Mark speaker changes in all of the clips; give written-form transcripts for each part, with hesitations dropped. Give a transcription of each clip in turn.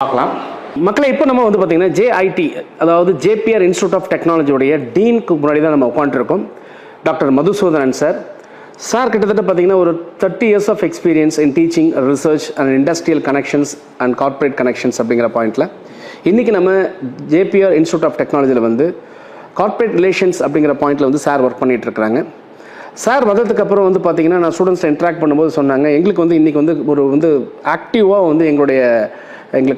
Speaker 1: பார்க்கலாம். மக்களை இப்போ நம்ம வந்து பார்த்தீங்கன்னா JIT அதாவது JPR இன்ஸ்டியூட் ஆஃப் டெக்னாலஜியோடைய டீனுக்கு முன்னாடி தான் நம்ம உட்காந்துருக்கோம். Doctor Madhusudhanan sir. சார் கிட்டத்தட்ட பார்த்தீங்கன்னா ஒரு 30 years of experience in teaching, research and industrial connections and corporate connections அப்படிங்கிற பாயிண்டில் இன்றைக்கி நம்ம JPR இன்ஸ்டியூட் ஆஃப் டெக்னாலஜியில் வந்து கார்ப்பரேட் ரிலேஷன்ஸ் அப்படிங்கிற பாயிண்டில் வந்து சார் ஒர்க் பண்ணிகிட்டு இருக்கிறாங்க. சார் வந்ததுக்கு அப்புறம் வந்து பார்த்தீங்கன்னா நான் ஸ்டூடெண்ட்ஸ் இன்ட்ராக்ட் பண்ணும்போது சொன்னாங்க, எங்களுக்கு வந்து இன்றைக்கி வந்து ஒரு ஆக்டிவாக வந்து எங்களுக்கு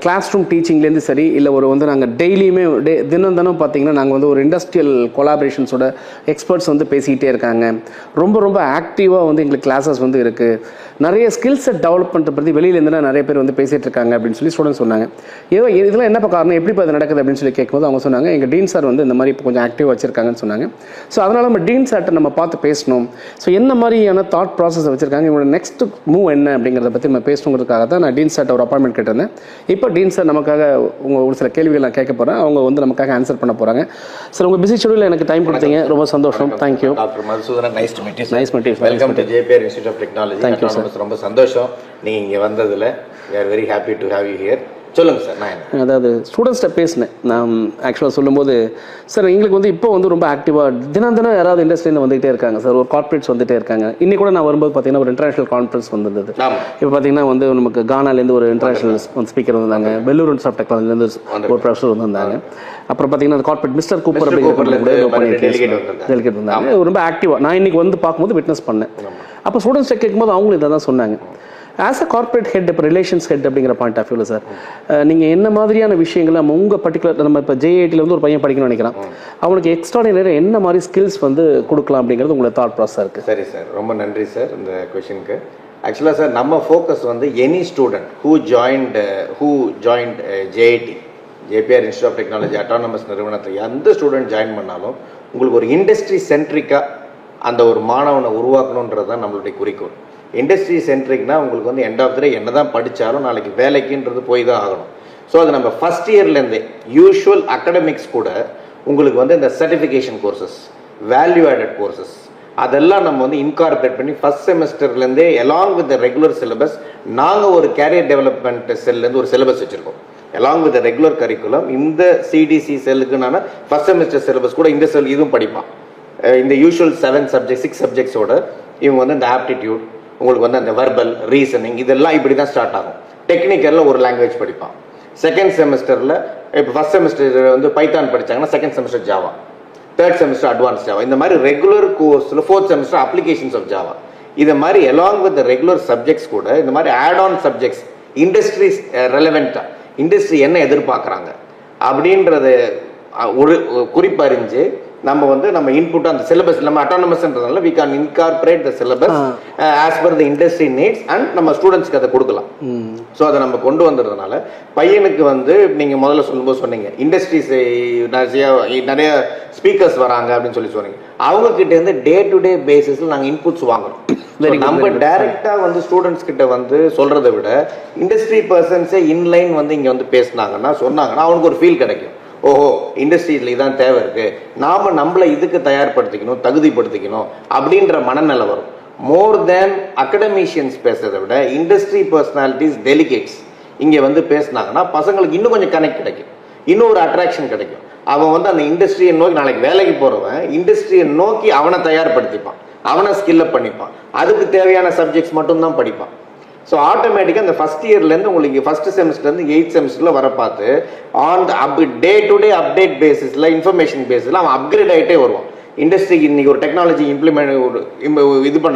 Speaker 1: கிளாஸ் ரூம் டீச்சிங்லேருந்து சரி இல்லை வந்து நாங்கள் டெய்லியுமே தினம் பார்த்தீங்கன்னா நாங்கள் வந்து ஒரு இண்டஸ்ட்ரியல் கொலாபரேஷன்ஸோட எக்ஸ்பர்ட்ஸ் வந்து பேசிக்கிட்டே இருக்காங்க. ரொம்ப ஆக்டிவாக வந்து எங்களுக்கு கிளாஸஸ் வந்து இருக்குது. நிறைய ஸ்கில் செட் டெவலப் பண்ணுற பற்றி வெளியிலேருந்து நிறைய பேர் வந்து பேசிகிட்டு இருக்காங்க அப்படின்னு சொல்லி ஸ்டூடெண்ட்ஸ் சொன்னாங்க. இதெல்லாம் என்னப்பா காரணம், எப்படி அது நடக்குது அப்படின்னு சொல்லி கேட்கும்போது அவங்க சொன்னாங்க, எங்கள் டீன் சார் வந்து இந்த மாதிரி இப்போ கொஞ்சம் ஆக்டிவாக வச்சுருக்காங்கன்னு சொன்னாங்க. ஸோ அதனால் நம்ம டீன் சார்ட்டை நம்ம பார்த்து பேசணும். ஸோ என்ன மாதிரியான தாட் ப்ராசஸ் வச்சுருக்காங்க, இவங்களோட நெக்ஸ்ட் மூவ் என்ன அப்படிங்கிறத பற்றி நம்ம பேசணுங்கிறதுக்காக தான் நான் டீன் சார்ட்ட ஒரு அப்பாயின்மெண்ட் கேட்டிருந்தேன். இப்போ டீன் சார் நமக்காக ஒரு சில கேள்விகள் நான் கேட்க போகிறேன். அவங்க வந்து நமக்காக ஆன்சர் பண்ண போகிறாங்க. சார் உங்கள் பிஸி ஷெடியூலில் எனக்கு டைம் கொடுத்தீங்க, ரொம்ப சந்தோஷம். Thank you.
Speaker 2: Doctor Madhusudhanan, nice to meet you.
Speaker 1: Nice meet you.
Speaker 2: Welcome to JPR institute of technology.
Speaker 1: Thank you sir.
Speaker 2: ரொம்ப சந்தோஷம் நீங்கள் இங்கே வந்ததில். we are very happy to have you here. சொல்லுங்கள் சார். நான்
Speaker 1: அதாவது ஸ்டூடெண்ட்ஸ்கிட்ட பேசினேன். நான் ஆக்சுவலாக சொல்லும்போது, சார் எங்களுக்கு வந்து இப்போ வந்து ரொம்ப ஆக்டிவாக தினம் யாராவது இண்டஸ்ட்ரியில் வந்துகிட்டே இருக்காங்க சார், ஒரு கார்ப்பரேட்ஸ் வந்துகிட்டே இருக்காங்க. இன்னைக்கு கூட நான் வரும்போது பார்த்தீங்கன்னா ஒரு இன்டர்நேஷனல் கான்ஃபரன்ஸ் வந்திருந்தது. இப்போ பார்த்தீங்கன்னா வந்து நமக்கு கானாலேருந்து ஒரு இன்டர்நேஷனல் ஸ்பீக்கர் வந்தாங்க, வெல்லூர் இன்ஸ்டியூட் ஆஃப் டெக்னாலஜிலேருந்து ஒரு ப்ரொஃபஸர் வந்திருந்தாங்க. அப்புறம் பார்த்தீங்கன்னா கார்ப்பரேட் மிஸ்டர் கூப்பர் டெலிகேட் வந்தாங்க. ரொம்ப ஆக்டிவாக நான் இன்னைக்கு வந்து பார்க்கும்போது விட்னஸ் பண்ணேன். அப்போ ஸ்டூடெண்ட்ஸ்ட்டை கேட்கும்போது அவங்களும் இதை தான் சொன்னாங்க. ஆஸ் அ கார்ப்பரேட் ஹெட், இப்போ ரிலேஷன்ஸ் ஹெட் அப்படிங்கிற பாயிண்ட் ஆஃப் வியூவில் சார், நீங்கள் என்ன மாதிரியான விஷயங்கள் நம்ம உங்கள் பர்டிகுலர் நம்ம இப்போ JITயில் வந்து ஒரு பையன் படிக்கணும்னு நினைக்கிறான், அவனுக்கு எக்ஸ்ட்ராடினரி என்ன மாதிரி ஸ்கில்ஸ் வந்து கொடுக்கலாம் அப்படிங்கிறது உங்களோட தாட் ப்ராசஸ் இருக்குது?
Speaker 2: சரி சார், ரொம்ப நன்றி சார் இந்த கொஷனுக்கு. ஆக்சுவலாக சார் நம்ம ஃபோக்கஸ் வந்து any student who joined JIT JPR institute of technology autonomous நிறுவனத்தில் எந்த ஸ்டூடெண்ட் ஜாயின் பண்ணாலும் உங்களுக்கு ஒரு இண்டஸ்ட்ரி சென்ட்ரிக்காக அந்த ஒரு மாணவனை உருவாக்கணுன்றது தான் நம்மளுடைய குறிக்கோள். இண்டஸ்ட்ரி சென்ட்ரிக்னா உங்களுக்கு வந்து எண்ட் ஆஃப் த டே என்ன தான் படித்தாலும் நாளைக்கு வேலைக்குன்றது போய் தான் ஆகணும். ஸோ அது நம்ம ஃபஸ்ட் இயர்லேருந்தே யூஷுவல் அகடமிக்ஸ் கூட உங்களுக்கு வந்து இந்த certification courses, value added courses அதெல்லாம் நம்ம வந்து இன்கார்பரேட் பண்ணி ஃபஸ்ட் செமஸ்டர்லேருந்தே அலாங் வித் ரெகுலர் சிலபஸ் நாங்கள் ஒரு கேரியர் டெவலப்மெண்ட் செல்லேருந்து ஒரு சிலபஸ் வச்சுருக்கோம். அலாங் வித் ரெகுலர் கரிக்குலம் இந்த CDC செல்லுக்குனான ஃபஸ்ட் செமஸ்டர் சிலபஸ் கூட இந்த செல் இதுவும் படிப்பான். இந்த யூஷுவல் 6 சப்ஜெக்ட்ஸோட இவங்க வந்து இந்த ஆப்டிடியூட், உங்களுக்கு வந்து அந்த வெர்பல், ரீசனிங் இதெல்லாம் இப்படி தான் ஸ்டார்ட் ஆகும். டெக்னிக்கலில் ஒரு லாங்குவேஜ் படிப்பான். செகண்ட் செமஸ்டரில் இப்போ ஃபஸ்ட் செமஸ்டர் வந்து பைத்தான் படித்தாங்கன்னா second semester Java, third semester advance Java, இந்த மாதிரி ரெகுலர் கோர்ஸில் fourth semester applications of Java. இது மாதிரி எலாங் வித் ரெகுலர் சப்ஜெக்ட்ஸ் கூட இந்த மாதிரி ஆட் ஆன் சப்ஜெக்ட்ஸ் இண்டஸ்ட்ரி ரெலவெண்ட்டாக இண்டஸ்ட்ரி என்ன எதிர்பார்க்குறாங்க அப்படின்றது ஒரு குறிப்பறிஞ்சு நம்ம வந்து நம்ம இன்புட் அந்த சிலபஸ் நம்ம அட்டானமஸ்ன்றதுனால we can incorporate the syllabus as per the industry needs and நம்ம ஸ்டூடெண்ட்ஸ்க்கு அதை கொடுக்கலாம். ஸோ அதை நம்ம கொண்டு வந்ததுனால பையனுக்கு வந்து நீங்கள் முதல்ல சொல்லும்போது சொன்னீங்க இண்டஸ்ட்ரீஸ் நிறைய ஸ்பீக்கர்ஸ் வராங்க அப்படின்னு சொன்னீங்க. அவங்க கிட்ட இருந்து டே டு டே பேசிஸில் நாங்கள் இன்புட்ஸ் வாங்குறோம். நம்ம டைரெக்டாக வந்து ஸ்டூடெண்ட்ஸ் கிட்ட வந்து சொல்றதை விட இண்டஸ்ட்ரி பர்சன்ஸே இன்லைன் வந்து இங்கே வந்து பேசினாங்கன்னா சொன்னாங்கன்னா அவனுக்கு ஒரு ஃபீல் கிடைக்கும். ஓஹோ, இண்டஸ்ட்ரியில் இதான் தேவை இருக்கு, நாம நம்மளை இதுக்கு தயார்படுத்திக்கணும், தகுதிப்படுத்திக்கணும் அப்படின்ற மனநிலை வரும். மோர் தேன் அகடமிஷியன்ஸ் பேசுறதை விட இண்டஸ்ட்ரி பர்சனாலிட்டிஸ், டெலிகேட்ஸ் இங்கே வந்து பேசினாங்கன்னா பசங்களுக்கு இன்னும் கொஞ்சம் கனெக்ட் கிடைக்கும், இன்னும் ஒரு அட்ராக்ஷன் கிடைக்கும். அவன் வந்து அந்த இண்டஸ்ட்ரியை நோக்கி நாளைக்கு வேலைக்கு போறவன் இண்டஸ்ட்ரியை நோக்கி அவனை தயார்படுத்திப்பான், அவனை ஸ்கில்லப் பண்ணிப்பான், அதுக்கு தேவையான சப்ஜெக்ட்ஸ் மட்டும்தான் படிப்பான். ஸோ ஆட்டோமேட்டிக்காக இந்த ஃபஸ்ட் இயர்லேருந்து உங்களுக்கு ஃபஸ்ட் செமஸ்டர்லேருந்து 8th செமஸ்டரில் வர பார்த்து on day to day update பேசிஸில் இன்ஃபர்மேஷன் பேஸில் அவன் அப்கிரேட் ஆகிட்டே வருவான். இண்டஸ்ட்ரிக்கு இன்னைக்கு ஒரு டெக்னாலஜி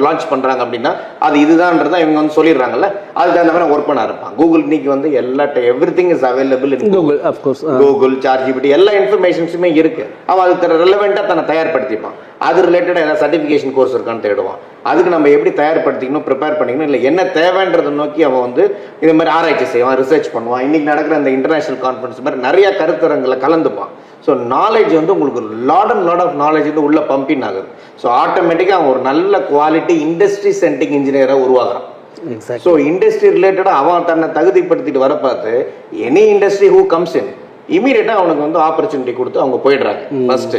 Speaker 2: லான்ச் பண்ணுறாங்க அப்படின்னா அது இதுதான்ன்றதா இவங்க வந்து சொல்லிடுறாங்கல்ல, அதுக்கு தகுந்த மாதிரி ஒர்க் பண்ண இருப்பான். கூகுள் இன்னைக்கு வந்து எல்லா everything is available in Google. Google, ChatGPT எல்லா இன்ஃபர்மேஷன்ஸுமே இருக்கு. அவன் அதுக்கு ரெலவெண்ட்டாக தன்னை தயார்படுத்திப்பான். அது ரிலேட்டடாக ஏதாவது சர்டிஃபிகேஷன் கோர்ஸ் இருக்கான்னு தேடுவான். அதுக்கு நம்ம எப்படி தயார்படுத்திக்கணும், ப்ரிப்பேர் பண்ணிக்கணும், இல்லை என்ன தேவைன்றதை நோக்கி அவன் வந்து இது மாதிரி ஆராய்ச்சி செய்வான், ரிசர்ச் பண்ணுவான். இன்னைக்கு நடக்கிற அந்த இன்டர்நேஷனல் கான்ஃபரன்ஸ் மாதிரி நிறைய கருத்தரங்களை கலந்துப்பான். ஸோ நாலேஜ் வந்து உங்களுக்கு லாட் ஆஃப் நாலேஜ் வந்து உள்ள பம்பின் ஆகுது. ஸோ ஆட்டோமேட்டிக்காக அவன் ஒரு நல்ல குவாலிட்டி இண்டஸ்ட்ரி சென்ட்ரிக் இன்ஜினியராக உருவாகிறான். ஸோ இண்டஸ்ட்ரி ரிலேட்டடாக அவன் தன்னை தகுதிப்படுத்திட்டு வர பார்த்து any industry who comes in இமீடியட்டாக அவனுக்கு வந்து ஆப்பர்ச்சுனிட்டி கொடுத்து அவங்க போயிடுறாங்க. ஃபர்ஸ்ட்.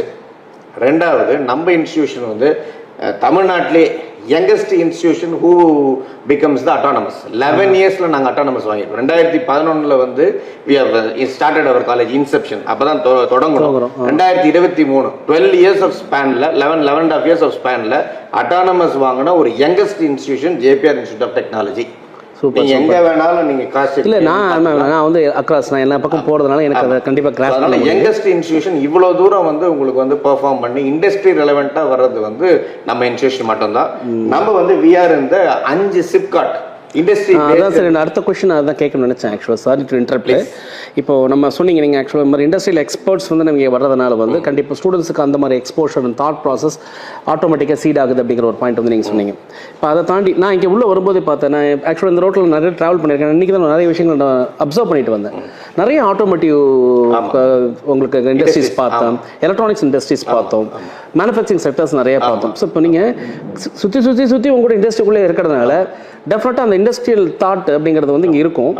Speaker 2: ரெண்டாவது, நம்ம இன்ஸ்டிடியூஷன் வந்து தமிழ்நாட்டிலே youngest institution who becomes the autonomous. 11 இயர்ஸில் நாங்கள் அட்டானமஸ் வாங்கியிருக்கோம். 2011 வந்து we have started our college inception. அப்போ தான் தொடங்கணும். 2023 12 years of ஸ்பேனில் 11.5 years of ஸ்பேனில் அட்டானமஸ் வாங்கின ஒரு youngest institution JPR institute of Technology. நீங்க எங்க வேணாலும் நீங்க காசு
Speaker 1: இல்ல நான் வந்து அக்ராஸ் நான் எல்லா பக்கம் போறதுனால எனக்கு அதை கண்டிப்பா கிராஸ் பண்ண முடியும்.
Speaker 2: யங்கஸ்ட் இன்ஸ்டிடியூஷன் இவ்வளவு தூரம் வந்து உங்களுக்கு வந்து பெர்ஃபார்ம் பண்ணி இண்டஸ்ட்ரி ரெலவெண்டா வர்றது வந்து நம்ம இன்ஸ்டிடியூஷன் மட்டும்தான். நம்ம வந்து we are in the 5 SIPCOT industry.
Speaker 1: அதான் சார் அடுத்த கொஸ்டின் அதான் கேட்கணும்னு நினைச்சேன் ஆக்சுவலாக. Sorry to interplay. இப்போ நம்ம சொன்னீங்க நீங்கள் ஆக்சுவலாக மாதிரி இண்டஸ்ட்ரியல் எக்ஸ்பர்ட்ஸ் வந்து நமக்கு வர்றதுனால வந்து கண்டிப்பாக ஸ்டூடெண்ட்ஸுக்கு அந்த மாதிரி எக்ஸ்போஷர் அண்ட் தாட் ப்ராசஸ் ஆட்டோமேட்டிக்காக சீட் ஆகுது அப்படிங்கிற ஒரு பாயிண்ட் வந்து நீங்கள் சொன்னீங்க. இப்போ அதை தாண்டி நான் இங்கே உள்ளே வரும்போதே பார்த்தேன். நான் ஆக்சுவலாக இந்த ரோட்டில் நிறைய ட்ராவல் பண்ணியிருக்கேன். இன்றைக்கி தான் நிறைய விஷயங்கள் நான் அப்சர்வ் பண்ணிட்டு வந்தேன். நிறைய ஆட்டோமேட்டிவ் உங்களுக்கு இண்டஸ்ட்ரீஸ் பார்த்தோம், எலக்ட்ரானிக்ஸ் இண்டஸ்ட்ரீஸ் பார்த்தோம், மேனுஃபேக்சரிங் செக்டர்ஸ் நிறைய பார்த்தோம். ஸோ இப்போ நீங்கள் சுற்றி உங்களோட இண்டஸ்ட்ரிக்குள்ளே இருக்கிறதுனால டெஃபினட்டாக அந்த இண்டஸ்ட்ரியல் தாட் அப்படிங்கிறது வந்து இங்கே இருக்கும்.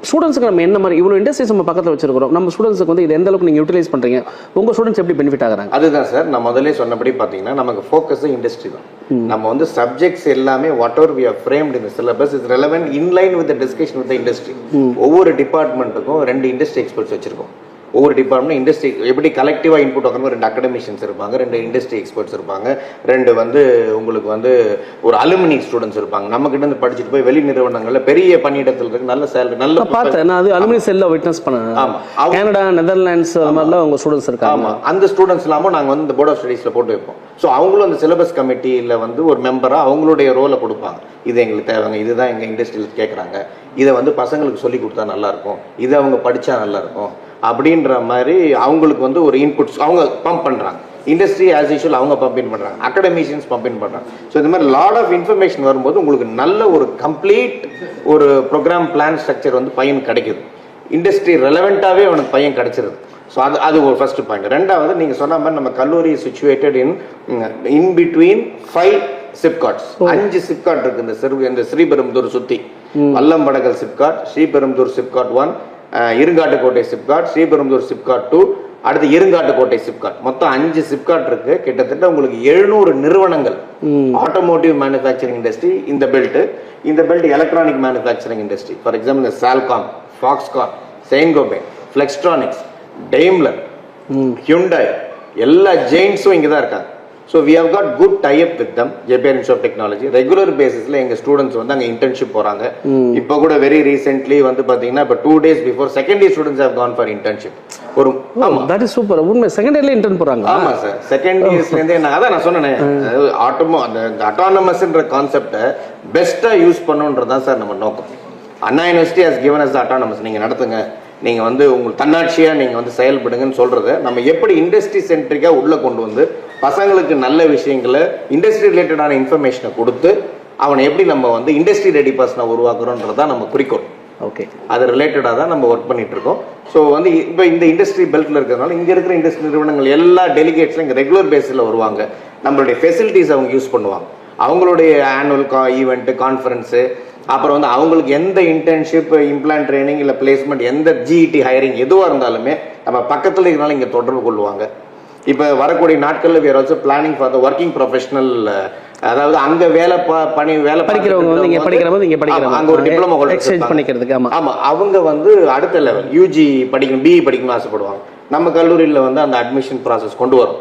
Speaker 1: ஸ்டூடெண்ட்ஸுக்கு நம்ம என்ன மாதிரி இவ்வளோ இண்டஸ்ட்ரீஸ் நம்ம பக்கத்தில் வச்சிருக்கிறோம், நம்ம ஸ்டூடெண்ட்ஸுக்கு வந்து இது எந்த அளவுக்கு நீங்கள் யூட்டிலைஸ் பண்ணுறீங்க, உங்கள் ஸ்டூடெண்ட்ஸ் எப்படி பெனிஃபிட் ஆகுறாங்க?
Speaker 2: அதுதான் சார் நான் முதல்ல சொன்னபடி பார்த்தீங்கன்னா நமக்கு ஃபோக்கஸ் இண்டஸ்ட்ரி தான். நம்ம வந்து சப்ஜெக்ட்ஸ் எல்லாமே whatever we have framed in the syllabus is relevant in line with the discussion with the industry. ஒவ்வொரு டிபார்ட்மெண்ட்டுக்கும் 2 இண்டஸ்ட்ரி எக்ஸ்பர்ட்ஸ் வச்சிருக்கோம். ஒவ்வொரு டிபார்ட்மெண்ட் இண்டஸ்ட்ரி எப்படி கலெக்டிவாக இன்புட் வைக்கணும், 2 அகடமிஷியன்ஸ் இருப்பாங்க, 2 இண்டஸ்ட்ரி எக்ஸ்பர்ட்ஸ் இருப்பாங்க, 2 வந்து உங்களுக்கு வந்து ஒரு அலுமினி ஸ்டூடெண்ட்ஸ் இருப்பாங்க. நம்ம கிட்ட இருந்து படிச்சுட்டு போய் வெளி நிறுவனங்களில் பெரிய பணியிடத்தில் இருக்கு, நல்ல சேலரி, நல்ல
Speaker 1: பார்த்தேன். நான் அது அலுமினி செல்ல விட்னஸ் பண்ணேன். கனடா, நெதர்லாண்ட்ஸ் அது மாதிரிலாம் அவங்க ஸ்டூடெண்ட்ஸ் இருக்காங்க.
Speaker 2: ஆமாம், அந்த ஸ்டூடெண்ட்ஸ் இல்லாமல் நாங்கள் வந்து இந்த போர்ட் ஆஃப் ஸ்டடீஸில் போட்டு வைப்போம். ஸோ அவங்களும் அந்த சிலபஸ் கமிட்டியில் வந்து ஒரு மெம்பராக அவங்களுடைய ரோலை கொடுப்பாங்க. இது எங்களுக்கு தேவைங்க, இதுதான் எங்கள் இண்டஸ்ட்ரியில் கேட்குறாங்க, இதை வந்து பசங்களுக்கு சொல்லி கொடுத்தா நல்லாயிருக்கும், இதை அவங்க படித்தா நல்லாயிருக்கும் அப்படின்ற மாதிரி அவங்களுக்கு வந்து ஒரு இன்புட்ஸ் அவங்க பம்ப் பண்ணுறாங்க. இண்டஸ்ட்ரி ஆஸ் யூஷுவல் அவங்க பம்பின் பண்ணுறாங்க, அகடமிஷியன்ஸ் பம்பின் பண்ணுறாங்க. ஸோ இந்த மாதிரி லாட் ஆஃப் இன்ஃபர்மேஷன் வரும்போது உங்களுக்கு நல்ல ஒரு கம்ப்ளீட் ஒரு ப்ரோக்ராம் பிளான் ஸ்ட்ரக்சர் வந்து பையன் கிடைக்குது. இண்டஸ்ட்ரி ரெலவெண்ட்டாகவே அவனுக்கு பையன் கிடைச்சிருது. ஸோ அது ஒரு ஃபர்ஸ்ட் பாயிண்ட். ரெண்டாவது நீங்கள் சொன்ன மாதிரி நம்ம கல்லூரி situated in between 5 SIPCOTs. 5 SIPCOT இருக்கு இந்த ஸ்ரீபெரும்புதூர் சுற்றி. வல்லம்படகல் சிப்காட், ஸ்ரீபெரும்புதூர் சிப்காட் 1, இருங்காட்டுக்கோட்டை சிப்காட், ஸ்ரீபெரும்புதூர் சிப்காட் 2, அடுத்து இருங்காட்டுக்கோட்டை சிப்காட். மொத்தம் 5 சிப்காட் இருக்கு. கிட்டத்தட்ட உங்களுக்கு 700 நிறுவனங்கள், ஆட்டோமோட்டிவ் மேனுஃபேக்சரிங் இண்டஸ்ட்ரி இந்த belt electronic manufacturing industry. For example இந்த Salcomp, Foxconn, Saint Gobain, Flextronics, Daimler, Hyundai, எல்லா ஜெயின்ஸும் இங்கே தான் இருக்காங்க. So we have got good tie up with them. JPR institute of technology regular பேசிஸில் எங்கள் ஸ்டூடெண்ட்ஸ் வந்து அங்கே இன்டர்ன்ஷிப் போகிறாங்க. இப்போ கூட வெரி ரீசென்ட்லி வந்து பார்த்தீங்கன்னா இப்போ 2 days before second year students have gone for internship. ஒரு
Speaker 1: தட் இஸ் சூப்பர். உண்மை செகண்ட் இயர்ல இன்டர்ன் போகிறாங்க.
Speaker 2: ஆமாம் சார், செகண்ட் இயர்ஸ்லேருந்தே அதான் நான் சொன்னேன், அந்த அட்டானமஸ்ன்ற கான்செப்டை பெஸ்ட்டாக யூஸ் பண்ணுன்றதான் சார் நம்ம நோக்கம். Anna University has given us autonomous. நீங்கள் நடத்துங்க, நீங்கள் வந்து உங்களுக்கு தன்னாட்சியாக நீங்கள் வந்து செயல்படுங்கன்னு சொல்கிறத நம்ம எப்படி இண்டஸ்ட்ரி சென்ட்ரிக்காக உள்ளே கொண்டு வந்து பசங்களுக்கு நல்ல விஷயங்களை இண்டஸ்ட்ரி ரிலேட்டடான இன்ஃபர்மேஷனை கொடுத்து அவனை எப்படி நம்ம வந்து இண்டஸ்ட்ரி ரெடி பர்சனை உருவாக்குறோன்றதான் நம்ம குறிக்கோள்.
Speaker 1: ஓகே,
Speaker 2: அது ரிலேட்டடாக தான் நம்ம ஒர்க் பண்ணிட்டு இருக்கோம். ஸோ வந்து இப்போ இந்த இண்டஸ்ட்ரி பெல்ட்டில் இருக்கிறதுனால இங்கே இருக்கிற இண்டஸ்ட்ரி நிறுவனங்கள் எல்லா டெலிகேட்ஸும் இங்கே ரெகுலர் பேஸில் வருவாங்க. நம்மளுடைய ஃபெசிலிட்டிஸ் அவங்க யூஸ் பண்ணுவாங்க. அவங்களுடைய ஆனுவல் ஈவெண்ட்டு, கான்ஃபரன்ஸு, அப்புறம் வந்து அவங்களுக்கு எந்த இன்டர்ன்ஷிப், இம்ப்ளான்ட் ட்ரைனிங் இல்லை பிளேஸ்மெண்ட், எந்த ஜிஇடி ஹையரிங் எதுவாக இருந்தாலுமே நம்ம பக்கத்தில் இருக்கிறனால இங்கே தொடர்பு கொள்வாங்க. இப்போ வரக்கூடிய நாட்களில் we are also planning for the working professional, அதாவது அங்கே வேலை
Speaker 1: படிக்கிறவங்க வந்து இங்கே படிக்கிறவங்க இங்கே படிக்கிறாங்க,
Speaker 2: அங்கே ஒரு டிப்ளமோ
Speaker 1: எக்ஸ்சேஞ்ச் பண்ணிக்கிறதுக்கு.
Speaker 2: ஆமாம், அவங்க வந்து அடுத்த லெவல் யூஜி படிக்கணும், பிஇ படிக்கணும்னு ஆசைப்படுவாங்க. நம்ம கல்லூரியில் வந்து அந்த அட்மிஷன் ப்ராசஸ் கொண்டு வரும்.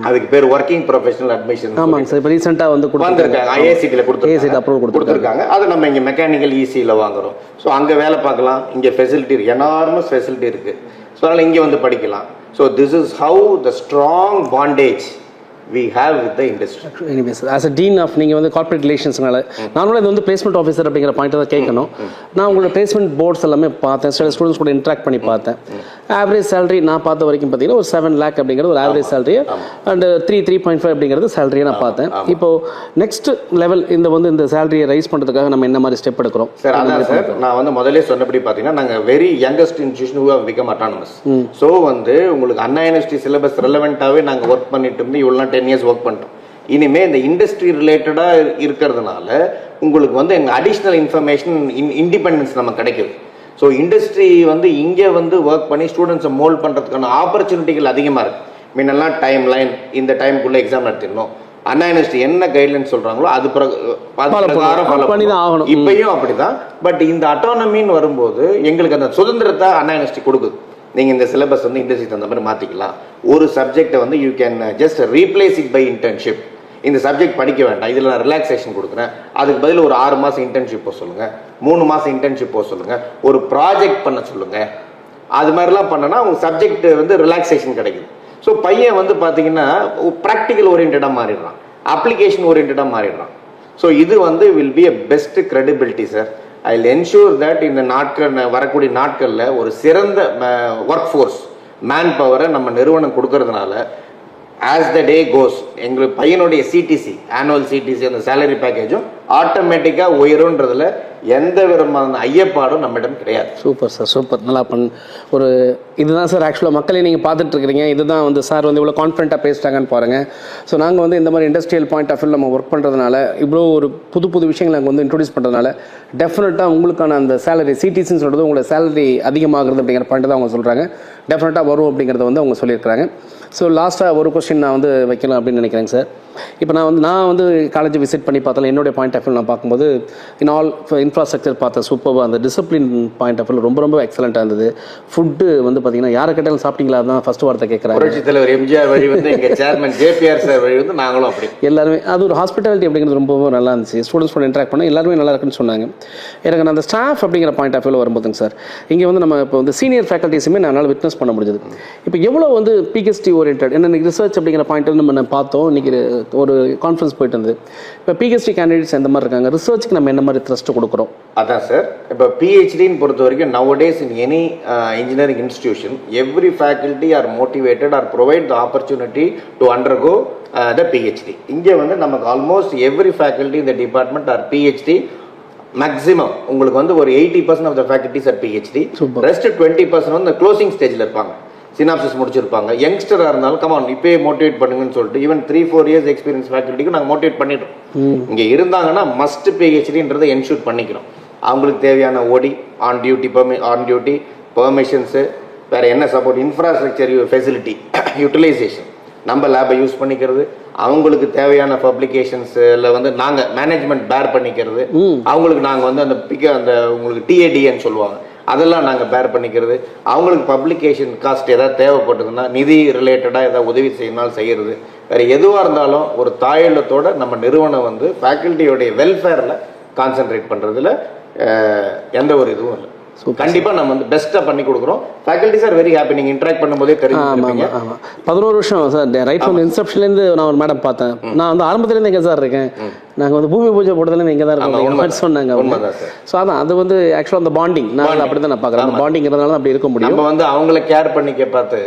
Speaker 2: அதுக்கு பேர் ஒர்க்கிங் ப்ரொஃபஷனல் அட்மிஷன்.
Speaker 1: ஆமாங்க சார், இப்போ ரீசெண்டாக வந்து
Speaker 2: வந்திருக்காங்க, ஐஏசியில் கொடுத்துருக்காங்க. அதை நம்ம இங்கே மெக்கானிக்கல் இசியில் வாங்குறோம். ஸோ அங்கே வேலை பார்க்கலாம். இங்கே ஃபெசிலிட்டி இருக்குது, எனார்மஸ் ஃபெசிலிட்டி இருக்குது. ஸோ அதனால் இங்கே வந்து படிக்கலாம். So this is how the strong bondage we have with the industry.
Speaker 1: Anyways, as a dean of நீங்கள் வந்து கார்ப்பரேட் ரிலேஷன்ஸ்னால நானும் இது வந்து பிளேஸ்மெண்ட் ஆஃபீஸர் அப்படிங்கிற பாயிண்ட் தான் கேட்கணும். நான் உங்களோட பிளேஸ்மெண்ட் போர்ட்ஸ் எல்லாமே பார்த்தேன், சில ஸ்டூடெண்ட்ஸ் கூட இன்ட்ராக்ட் பண்ணி பார்த்தேன். ஆவரேஜ் சேலரி நான் பார்த்த வரைக்கும் பார்த்தீங்கன்னா ஒரு 7 lakh அப்படிங்கிறது ஒரு ஆவரேஜ் சேலரி, அண்ட் 3.5 அப்படிங்கிறது சேலரியை நான் பார்த்தேன். இப்போ நெக்ஸ்ட் லெவல் இந்த சேலரியை ரைஸ் பண்ணுறதுக்காக நம்ம என்ன மாதிரி ஸ்டெப் எடுக்கிறோம்
Speaker 2: சார்? அதான் சார் நான் வந்து முதல்ல சொன்னபடி பார்த்தீங்கன்னா நாங்கள் very youngest institution who have become autonomous. So வந்து உங்களுக்கு அண்ணா யூனிவர்சிட்டி சிலபஸ் ரெலவெண்ட்டாகவே நாங்கள் ஒர்க் பண்ணிட்டு இருந்து இவ்வளோ 10 years ஒர்க் பண்ணிட்டோம். இனிமேல் இந்த இண்டஸ்ட்ரி ரிலேட்டடாக இருக்கிறதுனால உங்களுக்கு வந்து எங்கள் அடிஷ்னல் இன்ஃபர்மேஷன் இண்டிபெண்டன்ஸ் நமக்கு கிடைக்குது. ஸோ இண்டஸ்ட்ரி வந்து இங்கே வந்து ஒர்க் பண்ணி ஸ்டூடெண்ட்ஸை மோல்ட் பண்ணுறதுக்கான ஆப்பர்ச்சுனிட்டிகள் அதிகமாக இருக்குது. முன்னெல்லாம் டைம் லைன், இந்த டைமுக்குள்ளே எக்ஸாம் நடத்திடணும், அண்ணா யூனிவர்சிட்டி என்ன கைட்லைன்ஸ் சொல்றாங்களோ அது பிரகாரம் ஃபாலோ பண்ணி தான் ஆகணும். இப்பயும் அப்படிதான். பட் இந்த அட்டானமின்னு வரும்போது எங்களுக்கு அந்த சுதந்திரத்தை அண்ணா யூனிவர்சிட்டி கொடுக்குது. நீங்க இந்த சிலபஸ் வந்து இண்டஸ்ட்ரிக்கு தகுந்த மாதிரி மாத்திக்கலாம். ஒரு சப்ஜெக்டை வந்து you can just replace it by internship. இந்த சப்ஜெக்ட் படிக்க வேண்டாம், இதில் நான் ரிலாக்ஸேஷன் கொடுக்குறேன், அதுக்கு பதில் ஒரு 6 மாதம் இன்டர்ன்ஷிப் போக சொல்லுங்க, 3 மாதம் இன்டர்ன்ஷிப் போக சொல்லுங்க, ஒரு ப்ராஜெக்ட் பண்ண சொல்லுங்க. அது மாதிரிலாம் பண்ணனா உங்க சப்ஜெக்ட் வந்து ரிலாக்ஸேஷன் கிடைக்குது. ஸோ பையன் வந்து பார்த்தீங்கன்னா ப்ராக்டிக்கல் ஓரியன்டாக மாறிடுறான், அப்ளிகேஷன் ஓரியன்டாக மாறிடுறான். ஸோ இது வந்து will be a best credibility sir. I will ensure that இந்த வரக்கூடிய நாட்களில் ஒரு சிறந்த ஒர்க் ஃபோர்ஸ் மேன் பவரை நம்ம நிறுவனம் கொடுக்கறதுனால as the day goes எங்களுக்கு பையனுடைய சிடிசி ஆனுவல் சிடிசி அந்த சேலரி பேக்கேஜும் ஆட்டோமேட்டிக்காக உயரும்ன்றதுல எந்த விதமான ஐயப்பாடும் நம்மிடம் கிடையாது.
Speaker 1: Super sir, super. நல்லா ஒரு இதுதான் சார் ஆக்சுவலாக மக்களை நீங்கள் பார்த்துட்டு இருக்கிறீங்க. இதுதான் வந்து சார் வந்து இவ்வளோ கான்ஃபிடண்ட்டாக பேசிட்டாங்கன்னு பாருங்கள். ஸோ நாங்கள் வந்து இந்த மாதிரி இண்டஸ்ட்ரியல் பாயிண்ட் ஆஃப் வியூ நம்ம ஒர்க் பண்ணுறதுனால இவ்வளோ ஒரு புது விஷயங்களை நாங்கள் வந்து இன்ட்ரோடியூஸ் பண்ணுறதுனால டெஃபினட்டாக உங்களுக்கான அந்த சேலரி சிடிசின்னு சொல்கிறது உங்களோட சேலரி அதிகமாகிறது அப்படிங்கிற பாயிண்ட் தான் அவங்க சொல்கிறாங்க. டெஃபினட்டாக வரும் அப்படிங்கிறத வந்து அவங்க சொல்லியிருக்கிறாங்க. ஸோ லாஸ்ட்டாக ஒரு கொஸ்டின் நான் வந்து வைக்கலாம் அப்படின்னு நினைக்கிறேங்க சார். இப்போ நான் வந்து காலேஜ் விசிட் பண்ணி பார்த்தாலும் என்னுடைய பாயிண்ட் ஆஃப் வியூ நான் பார்க்கும்போது ஆல் இன்ஃப்ராஸ்ட்ரக்சர் பார்த்த சூப்பராக அந்த டிசிப்ளின் பாயிண்ட் ஆஃப் வியூ ரொம்ப எக்ஸலண்ட்டாக இருந்தது. ஃபுட்டு வந்து பார்த்தீங்கன்னா யாரை கேட்டாலும் சாப்பிட்டீங்களா தான் ஃபர்ஸ்ட் வார்த்தை கேட்குறாங்க.
Speaker 2: புரட்சித் தலைவர் எம்ஜிஆர் வழி வந்து எங்கள் சேர்மன் ஜேபிஆர் சார் வழி வந்து நாங்களும் அப்படி
Speaker 1: எல்லாருமே அது ஒரு ஹாஸ்பிட்டாலிட்டி அப்படிங்கிறது ரொம்ப நல்லா இருந்துச்சு. ஸ்டூடெண்ட்ஸ் இன்ட்ராக்ட் பண்ண எல்லாருமே நல்லா இருக்குன்னு சொன்னாங்க. எனக்கு நான் அந்த ஸ்டாஃப் அப்படிங்கிற பாயிண்ட் ஆஃப் வியூவில் வரும்போதுங்க சார், இங்கே வந்து நம்ம இப்போ வந்து சீனியர் ஃபேக்கல்ட்டிஸுமே என்னால் விட்னஸ் பண்ண முடிஞ்சது. இப்போ எவ்வளோ வந்து பிஹெச்டி ஓரியன்ட் என்ன ரிசர்ச் அப்படிங்கிற பாயிண்ட் நம்ம பார்த்தோம். இன்றைக்கி ஒரு கான்ஃபரன்ஸ் போயிட்டு இருந்தது. இப்போ பிஹெச்டி கேண்டிடேட்ஸ் எந்த மாதிரி இருக்காங்க, ரிசர்ச்சுக்கு நம்ம என்ன மாதிரி த்ரஸ்ட் கொடுக்குறோம்?
Speaker 2: அதான் சார், இப்போ பிஹெச்டின்னு பொறுத்த வரைக்கும் nowadays in any engineering institution every faculty are motivated are provide the opportunity to undergo the PhD. இங்கே வந்து நமக்கு ஆல்மோஸ்ட் எவ்ரி ஃபேக்கல்டி இந்த டிபார்ட்மெண்ட் ஆர் பிஹெச்டி. மேக்ஸிமம் உங்களுக்கு வந்து ஒரு 80% of the faculties are PhD. Rest 20% வந்து க்ளோசிங் ஸ்டேஜில் இருப்பாங்க, சினாப்சிஸ் முடிச்சிருப்பாங்க. யங்ஸ்டராக இருந்தாலும் கமான் இப்பயே மோட்டிவேட் பண்ணுங்கன்னு சொல்லிட்டு ஈவன் 3-4 இயர்ஸ் எக்ஸ்பீரியன்ஸ் ஃபேக்கல்ட்டிக்கு நாங்கள் மோட்டிவேட் பண்ணிடுறோம். இங்கே இருந்தாங்கன்னா மஸ்ட் பிஹெச்டின்றதை என்ஷூர் பண்ணிக்கிறோம். அவங்களுக்கு தேவையான ஓடி ஆன் டியூட்டி பெர்மிஷன்ஸு, வேறு என்ன சப்போர்ட், இன்ஃப்ராஸ்ட்ரக்சர் ஃபெசிலிட்டி யூட்டிலைசேஷன், நம்ம லேபை யூஸ் பண்ணிக்கிறது, அவங்களுக்கு தேவையான பப்ளிகேஷன்ஸில் வந்து நாங்கள் மேனேஜ்மெண்ட் பேர் பண்ணிக்கிறது, அவங்களுக்கு நாங்கள் வந்து அந்த உங்களுக்கு டிஏடின்னு சொல்லுவாங்க அதெல்லாம் நாங்கள் பேர் பண்ணிக்கிறது, அவங்களுக்கு பப்ளிகேஷன் காஸ்ட் ஏதாவது தேவைப்பட்டதுன்னா நிதி ரிலேட்டடாக ஏதாவது உதவி செய்யணும்னாலும் செய்கிறது. வேறு எதுவாக இருந்தாலும் ஒரு தாயெழுத்தோட நம்ம நிறுவனம் வந்து ஃபேக்கல்ட்டியோடைய வெல்ஃபேரில் கான்சென்ட்ரேட் பண்ணுறதுல எந்த ஒரு இதுவும் இல்லை. கண்டிப்பாக நம்ம வந்து பெஸ்ட்டாக பண்ணி கொடுக்குறோம். Faculties are very happy. நீங்கள் இன்ட்ராக்ட் பண்ணும்போதே தெரிஞ்சுருப்பீங்க.
Speaker 1: 11 வருஷம் சார், ரைட் ஃப்ரம் இன்செப்ஷன்லேருந்து நான் ஒரு மேடம் பார்த்தேன். நான் வந்து ஆரம்பத்துலேருந்து எங்கே சார் இருக்கேன், நாங்கள் வந்து பூமி பூஜை போட்டதுலேருந்து எங்கே தான் இருக்கோம் சொன்னாங்க. ஸோ அதான் அது வந்து ஆக்சுவலாக அந்த பாண்டிங் நான் அப்படி தான் நான் பார்க்குறேன். அந்த பாண்டிங்கிறதுனால அப்படி இருக்க முடியும்.
Speaker 2: நம்ம வந்து அவங்கள கேர் பண்ணிக்க பார்த்து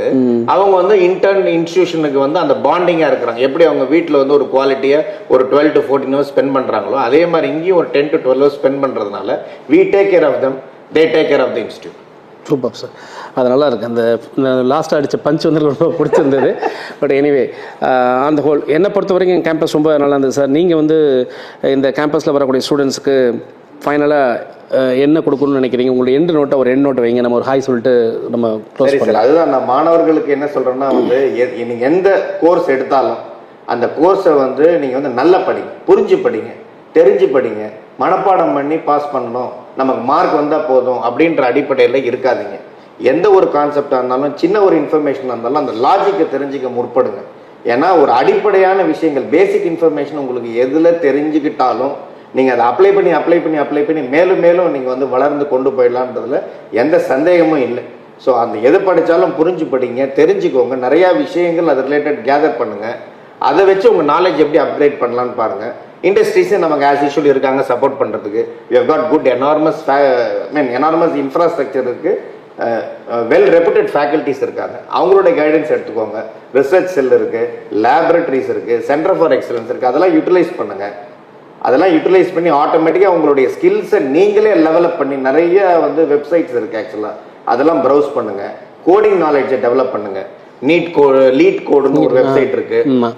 Speaker 2: அவங்க வந்து இன்டர்ன் இன்ஸ்டிடியூஷனுக்கு வந்து அந்த பாண்டிங்காக இருக்கிறாங்க. எப்படி அவங்க வீட்டில் வந்து ஒரு குவாலிட்டியை ஒரு 12 to 14 hours ஸ்பெண்ட் பண்ணுறாங்களோ அதே மாதிரி இங்கேயும் ஒரு 10 to 12 hours ஸ்பெண்ட் பண்ணுறதுனால we take care of them, they take care of the institute.
Speaker 1: Super sir, அது நல்லா இருக்குது. அந்த லாஸ்ட்டாக அடித்த பஞ்ச் வந்து ரொம்ப பிடிச்சிருந்தது. பட் எனிவே அந்த ஹோல் என்னை பொறுத்த வரைக்கும் என் கேம்பஸ் ரொம்ப நல்லா இருந்தது சார். நீங்கள் வந்து இந்த கேம்பஸில் வரக்கூடிய ஸ்டூடெண்ட்ஸுக்கு ஃபைனலாக என்ன கொடுக்கணும்னு நினைக்கிறீங்க? உங்களுடைய எண்டு நோட்டை ஒரு எண்ட் நோட்டை வைங்க, நம்ம ஒரு ஹாய் சொல்லிட்டு நம்ம க்ளோஸ் பண்ணலாம்.
Speaker 2: அதுதான் நான் மாணவர்களுக்கு என்ன சொல்கிறேன்னா வந்து நீங்கள் எந்த கோர்ஸ் எடுத்தாலும் அந்த கோர்ஸை வந்து நீங்கள் வந்து நல்லா படிங்க, புரிஞ்சு படிங்க, தெரிஞ்சு படிங்க. மனப்பாடம் பண்ணி பாஸ் பண்ணணும், நமக்கு மார்க் வந்தால் போதும் அப்படின்ற அடிப்படையில் இருக்காதிங்க. எந்த ஒரு கான்செப்டாக இருந்தாலும் சின்ன ஒரு இன்ஃபர்மேஷனாக இருந்தாலும் அந்த லாஜிக்கை தெரிஞ்சுக்க முற்படுங்க. ஏன்னா ஒரு அடிப்படையான விஷயங்கள் பேசிக் இன்ஃபர்மேஷன் உங்களுக்கு எதில் தெரிஞ்சுக்கிட்டாலும் நீங்கள் அதை அப்ளை பண்ணி மேலும் நீங்கள் வந்து வளர்ந்து கொண்டு போயிடலான்றதுல எந்த சந்தேகமும் இல்லை. ஸோ அந்த எது படித்தாலும் புரிஞ்சு படிங்க, தெரிஞ்சுக்கோங்க, நிறையா விஷயங்கள் அது ரிலேட்டட் கேதர் பண்ணுங்கள். அதை வச்சு உங்கள் நாலேஜ் எப்படி அப்கிரேட் பண்ணலான்னு பாருங்கள். இண்டஸ்ட்ரீஸே நமக்கு ஆஸ் யூஷுவல் இருக்காங்க சப்போர்ட் பண்ணுறதுக்கு. We have got good enormous infrastructure இருக்குது, வெல் ரெப்யூட்டட் ஃபேக்கல்ட்டிஸ் இருக்காங்க. அவங்களோட கைடன்ஸ் எடுத்துக்கோங்க. ரிசர்ச் செல் இருக்குது, லேபரட்டரிஸ் இருக்குது, சென்டர் ஃபார் எக்ஸலன்ஸ் இருக்குது. அதெல்லாம் யூட்டிலைஸ் பண்ணுங்கள். அதெல்லாம் யூட்டிலைஸ் பண்ணி ஆட்டோமேட்டிக்காக உங்களுடைய ஸ்கில்ஸை நீங்களே லெவலப் பண்ணி நிறைய வந்து வெப்சைட்ஸ் இருக்குது ஆக்சுவலாக, அதெல்லாம் ப்ரௌஸ் பண்ணுங்கள். கோடிங் நாலேஜை டெவலப் பண்ணுங்கள். லீட் கோடுன்னு ஒரு வெப்சைட் இருக்கு.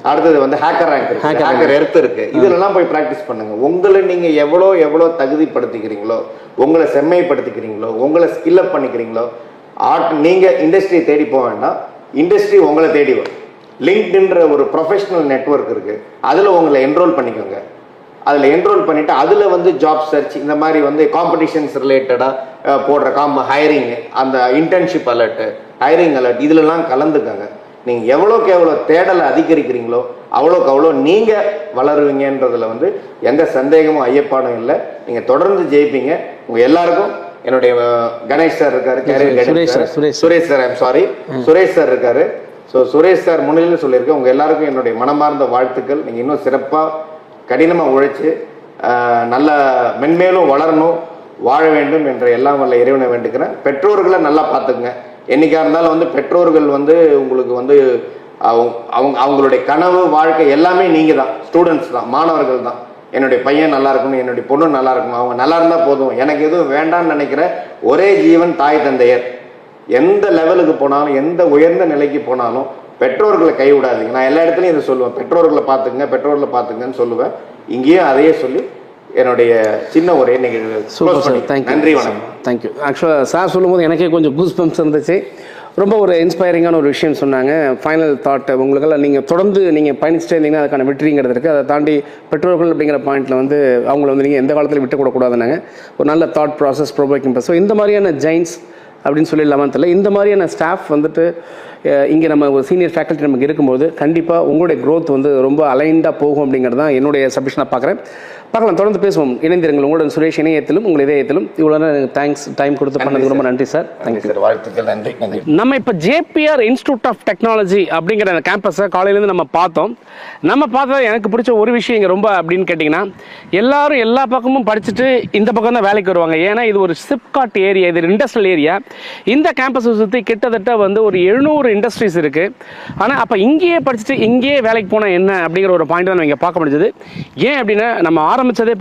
Speaker 2: அடுத்தது வந்து ஹேக்கர் ரேங்க் இருக்கு, ஹேக்கர் எர்த் இருக்கு. இதெல்லாம் போய் பிராக்டிஸ் பண்ணுங்க. உங்களை நீங்க எவ்வளோ தகுதிப்படுத்திக்கிறீங்களோ, உங்களை செம்மைப்படுத்திக்கிறீங்களோ, உங்களை ஸ்கில் அப் பண்ணிக்கிறீங்களோ, நீங்க இண்டஸ்ட்ரி தேடி போக வேண்டாம், இண்டஸ்ட்ரி உங்களை தேடி வரும். லிங்க்டின்ற ஒரு ப்ரொஃபஷனல் நெட்வொர்க் இருக்குது, அதில் உங்களை என்ரோல் பண்ணிக்கோங்க. அதில் என்ரோல் பண்ணிவிட்டு அதில் வந்து ஜாப் சர்ச் இந்த மாதிரி வந்து காம்படிஷன்ஸ் ரிலேட்டடாக போடுற ஹையரிங், அந்த இன்டர்ன்ஷிப் அலர்ட்டு, ஹையரிங் அலர்ட், இதிலெல்லாம் கலந்துக்கங்க. நீங்கள் எவ்வளோக்கு எவ்வளோ தேடலை அதிகரிக்கிறீங்களோ அவ்வளோக்கு அவ்வளோ நீங்கள் வளருவீங்கன்றதில் வந்து எந்த சந்தேகமும் ஐயப்பாடும் இல்லை. நீங்கள் தொடர்ந்து ஜெயிப்பீங்க. உங்கள் எல்லாருக்கும் என்னுடைய கணேஷ் சார் இருக்காரு, Suresh sir, I'm sorry, Suresh sir இருக்காரு. ஸோ சுரேஷ் சார் முன்னிலையில் சொல்லியிருக்கேன். உங்கள் எல்லாருக்கும் என்னுடைய மனமார்ந்த வாழ்த்துக்கள். நீங்கள் இன்னும் சிறப்பாக கடினமாக உழைச்சி நல்ல மென்மேலும் வளரணும், வாழ வேண்டும் என்ற எல்லாம் வல்ல இறைவனை வேண்டுக்கிறேன். பெற்றோர்களை நல்லா பார்த்துக்குங்க. என்னைக்கா இருந்தாலும் வந்து பெற்றோர்கள் வந்து உங்களுக்கு வந்து அவங்களுடைய கனவு வாழ்க்கை எல்லாமே நீங்கள் தான், ஸ்டூடெண்ட்ஸ் தான், மாணவர்கள் தான். என்னுடைய பையன் நல்லா இருக்கணும், என்னுடைய பொண்ணு நல்லா இருக்கணும், அவங்க நல்லா இருந்தால் போதும், எனக்கு எதுவும் வேண்டாம்னு நினைக்கிற ஒரே ஜீவன் தாய் தந்தையர். எந்த லெவலுக்கு போனாலும், எந்த உயர்ந்த நிலைக்கு போனாலும் பெற்றோர்களை கைவிடாதீங்க. நான் எல்லா இடத்துலையும் இதை சொல்லுவேன், பெற்றோர்களை பார்த்துங்கன்னு சொல்லுவேன். இங்கேயும் அதையே சொல்லி என்னுடைய சின்ன உரையை நன்றி, வணக்கம்.
Speaker 1: தேங்க்யூ. ஆக்சுவலாக சார் சொல்லும்போது எனக்கே கொஞ்சம் கூஸ் பம்ப்ஸ் இருந்துச்சு. ரொம்ப ஒரு இன்ஸ்பைரிங்கான ஒரு விஷயம் சொன்னாங்க. ஃபைனல் தாட், உங்களுக்கெல்லாம் நீங்கள் தொடர்ந்து நீங்கள் பயணிச்சுட்டே இருந்தீங்கன்னா அதுக்கான வெற்றிங்கிறது இருக்குது. அதை தாண்டி பெற்றோர்கள் அப்படிங்கிற பாயிண்ட்டில் வந்து அவங்கள வந்து நீங்கள் எந்த காலத்தில் விட்டு கொடுக்கூடாதுன்னாங்க. ஒரு நல்ல thought process, provoking process. So இந்த மாதிரியான ஜெயின்ஸ் அப்படின்னு சொல்லிடலாமான்னு தெரியல, இந்த மாதிரியான ஸ்டாஃப் வந்துட்டு இங்கே நம்ம ஒரு சீனியர் ஃபேக்கல்ட்டி நமக்கு இருக்கும்போது கண்டிப்பாக உங்களுடைய க்ரோத் வந்து ரொம்ப அலைண்டாக போகும் அப்படிங்கிறது தான் என்னுடைய சப்மிஷனாக பார்க்குறேன். பார்க்கலாம், தொடர்ந்து பேசுவோம். இணைந்திருங்கள். உங்களுடன் சுரேஷ் இணையத்திலும் உங்கள் இதயத்திலும். இவ்வளோ நேரம் தேங்க்ஸ், டைம் கொடுத்து பண்ணதுக்கு ரொம்ப நன்றி சார். தேங்க்யூ சார், வாழ்த்துக்கள். நன்றி. நம்ம இப்போ JPR இன்ஸ்டியூட் ஆஃப் டெக்னாலஜி அப்படிங்கிற அந்த கேம்பஸை காலையிலேருந்து நம்ம பார்த்தோம். நம்ம பார்த்தா எனக்கு பிடிச்ச ஒரு விஷயம் இங்கே ரொம்ப அப்படின்னு கேட்டிங்கன்னா, எல்லாரும் எல்லா பக்கமும் படிச்சுட்டு இந்த பக்கம் தான் வேலைக்கு வருவாங்க. ஏன்னா இது ஒரு சிப்காட் ஏரியா, இது இண்டஸ்ட்ரியல் ஏரியா. இந்த கேம்பஸை சுற்றி கிட்டத்தட்ட வந்து ஒரு 700 இண்டஸ்ட்ரீஸ் இருக்குது. ஆனால் அப்போ இங்கேயே படிச்சுட்டு இங்கேயே வேலைக்கு போனால் என்ன அப்படிங்கிற ஒரு பாயிண்ட் தான் நம்ம இங்கே பார்க்க முடிஞ்சது. ஏன் அப்படின்னா நம்ம ஆரம்பித்ததே